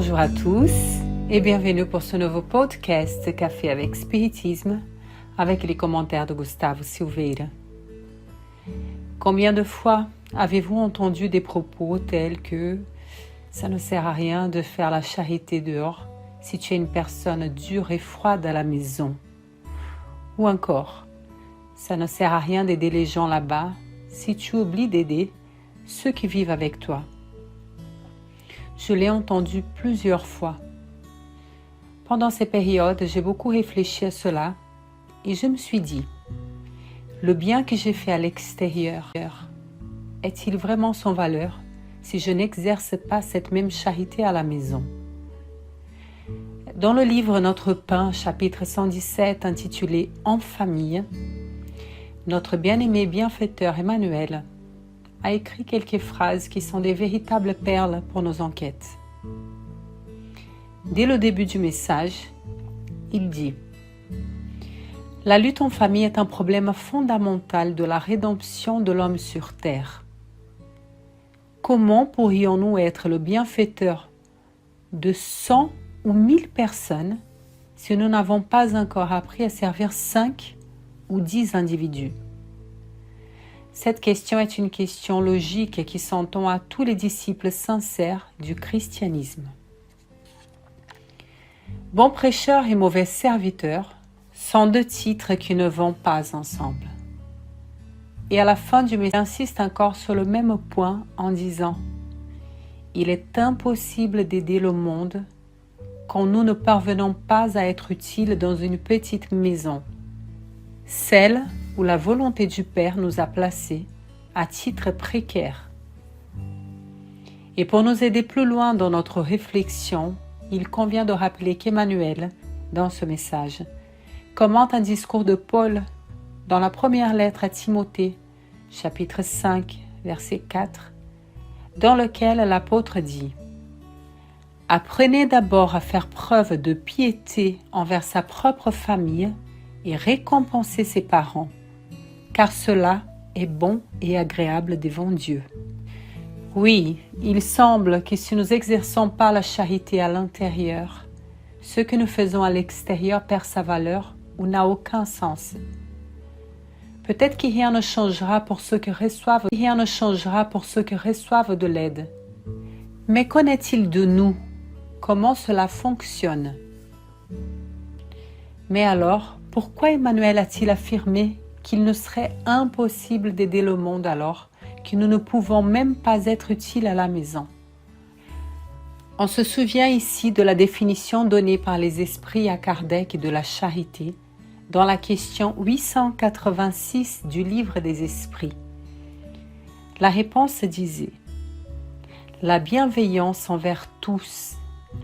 Bonjour à tous et bienvenue pour ce nouveau podcast Café avec Spiritisme avec les commentaires de Gustavo Silveira. Combien de fois avez-vous entendu des propos tels que « ça ne sert à rien de faire la charité dehors si tu es une personne dure et froide à la maison » ou encore « ça ne sert à rien d'aider les gens là-bas si tu oublies d'aider ceux qui vivent avec toi ». Je l'ai entendu plusieurs fois. Pendant ces périodes, j'ai beaucoup réfléchi à cela et je me suis dit, le bien que j'ai fait à l'extérieur est-il vraiment sans valeur si je n'exerce pas cette même charité à la maison? Dans le livre Notre pain, chapitre 117, intitulé « En famille », notre bien-aimé bienfaiteur Emmanuel a écrit quelques phrases qui sont des véritables perles pour nos enquêtes. Dès le début du message, il dit « La lutte en famille est un problème fondamental de la rédemption de l'homme sur terre. Comment pourrions-nous être le bienfaiteur de 100 ou 1000 personnes si nous n'avons pas encore appris à servir 5 ou 10 individus ? Cette question est une question logique qui s'entend à tous les disciples sincères du christianisme. Bon prêcheur et mauvais serviteur sont deux titres qui ne vont pas ensemble. Et à la fin du message, insiste encore sur le même point en disant « Il est impossible d'aider le monde quand nous ne parvenons pas à être utiles dans une petite maison, celle où la volonté du Père nous a placés à titre précaire. Et pour nous aider plus loin dans notre réflexion, il convient de rappeler qu'Emmanuel, dans ce message, commente un discours de Paul dans la première lettre à Timothée, chapitre 5, verset 4, dans lequel l'apôtre dit « Apprenez d'abord à faire preuve de piété envers sa propre famille et récompenser ses parents, car cela est bon et agréable devant Dieu. » Oui, il semble que si nous n'exerçons pas la charité à l'intérieur, ce que nous faisons à l'extérieur perd sa valeur ou n'a aucun sens. Peut-être que rien ne changera pour ceux qui reçoivent de l'aide. Mais qu'en est-il de nous? Comment cela fonctionne? Mais alors, pourquoi Emmanuel a-t-il affirmé qu'il ne serait impossible d'aider le monde alors que nous ne pouvons même pas être utiles à la maison? On se souvient ici de la définition donnée par les esprits à Kardec de la charité dans la question 886 du livre des esprits. La réponse disait « La bienveillance envers tous,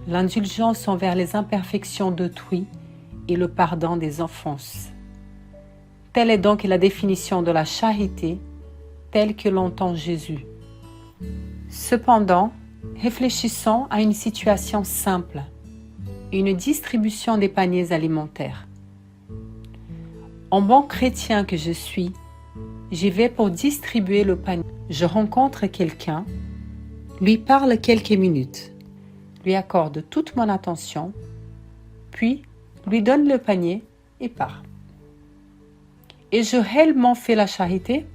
l'indulgence envers les imperfections d'autrui et le pardon des offenses. » Telle est donc la définition de la charité, telle que l'entend Jésus. Cependant, réfléchissons à une situation simple, une distribution des paniers alimentaires. En bon chrétien que je suis, j'y vais pour distribuer le panier. Je rencontre quelqu'un, lui parle quelques minutes, lui accorde toute mon attention, puis lui donne le panier et part. Ai-je réellement fait la charité?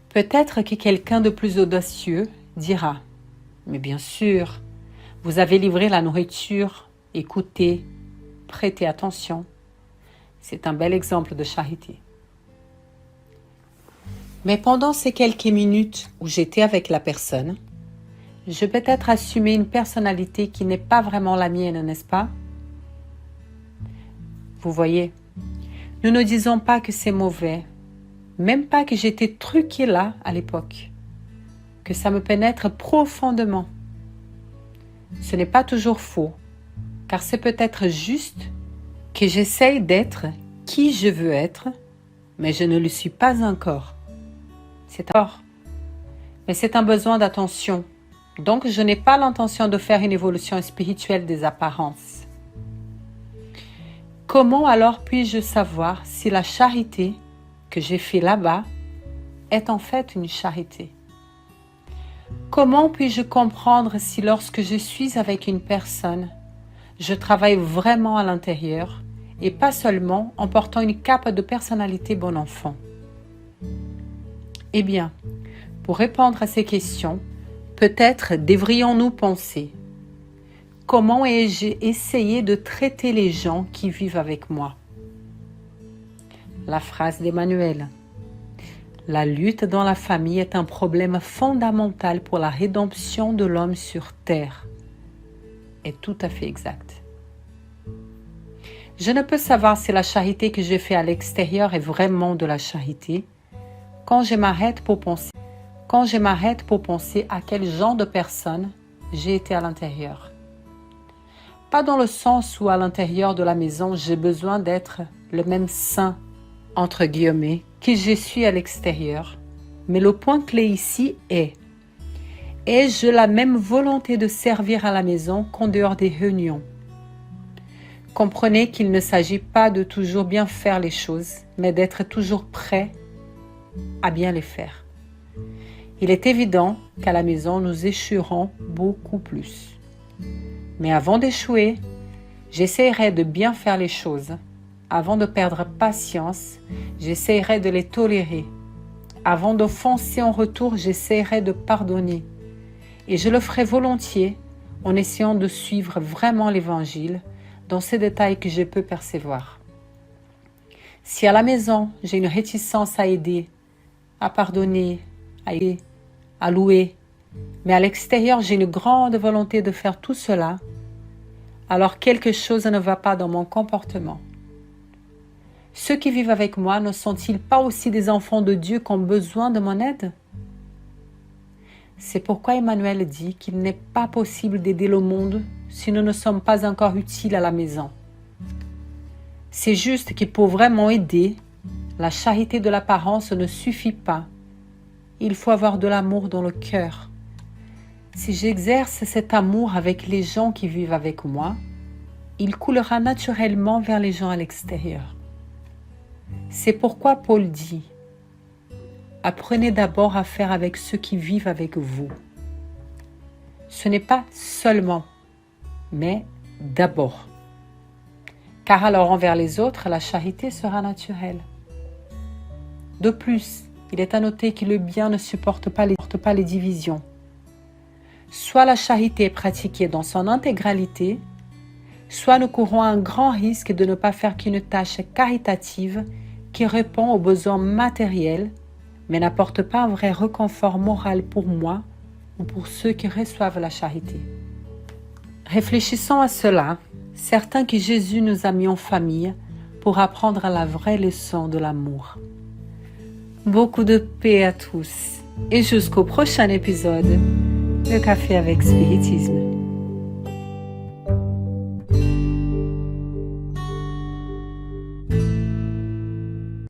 Peut-être que quelqu'un de plus audacieux dira « Mais bien sûr, vous avez livré la nourriture, écoutez, prêtez attention. » C'est un bel exemple de charité. Mais pendant ces quelques minutes où j'étais avec la personne, je peux peut-être assumer une personnalité qui n'est pas vraiment la mienne, n'est-ce pas? Vous voyez, nous ne disons pas que c'est mauvais, même pas que j'étais truquée là à l'époque, que ça me pénètre profondément. Ce n'est pas toujours faux, car c'est peut-être juste que j'essaye d'être qui je veux être, mais je ne le suis pas encore. Mais c'est un besoin d'attention, donc je n'ai pas l'intention de faire une évolution spirituelle des apparences. Comment alors puis-je savoir si la charité que j'ai fait là-bas est en fait une charité? Comment puis-je comprendre si lorsque je suis avec une personne, je travaille vraiment à l'intérieur et pas seulement en portant une cape de personnalité bon enfant? Eh bien, pour répondre à ces questions, peut-être devrions-nous penser: comment ai-je essayé de traiter les gens qui vivent avec moi? La phrase d'Emmanuel: la lutte dans la famille est un problème fondamental pour la rédemption de l'homme sur terre, est tout à fait exact. Je ne peux savoir si la charité que je fais à l'extérieur est vraiment de la charité quand je m'arrête pour penser à quel genre de personne j'ai été à l'intérieur. Pas dans le sens où à l'intérieur de la maison j'ai besoin d'être le même saint, entre guillemets, que je suis à l'extérieur, mais le point clé ici est: ai-je la même volonté de servir à la maison qu'en dehors des réunions? Comprenez qu'il ne s'agit pas de toujours bien faire les choses, mais d'être toujours prêt à bien les faire. Il est évident qu'à la maison, nous échouerons beaucoup plus. Mais avant d'échouer, j'essaierai de bien faire les choses. Avant de perdre patience, j'essaierai de les tolérer. Avant d'offenser en retour, j'essaierai de pardonner. Et je le ferai volontiers en essayant de suivre vraiment l'Évangile dans ces détails que je peux percevoir. Si à la maison, j'ai une réticence à aider, à pardonner, à louer, mais à l'extérieur, j'ai une grande volonté de faire tout cela, alors quelque chose ne va pas dans mon comportement. Ceux qui vivent avec moi ne sont-ils pas aussi des enfants de Dieu qui ont besoin de mon aide? C'est pourquoi Emmanuel dit qu'il n'est pas possible d'aider le monde si nous ne sommes pas encore utiles à la maison. C'est juste que pour vraiment aider, la charité de l'apparence ne suffit pas. Il faut avoir de l'amour dans le cœur. Si j'exerce cet amour avec les gens qui vivent avec moi, il coulera naturellement vers les gens à l'extérieur. C'est pourquoi Paul dit: apprenez d'abord à faire avec ceux qui vivent avec vous. Ce n'est pas seulement, mais d'abord. Car alors envers les autres, la charité sera naturelle. De plus, il est à noter que le bien ne supporte pas les divisions. Soit la charité est pratiquée dans son intégralité, soit nous courons un grand risque de ne pas faire qu'une tâche caritative qui répond aux besoins matériels, mais n'apporte pas un vrai réconfort moral pour moi ou pour ceux qui reçoivent la charité. Réfléchissons à cela, certains que Jésus nous a mis en famille pour apprendre la vraie leçon de l'amour. Beaucoup de paix à tous et jusqu'au prochain épisode de Café avec Spiritisme.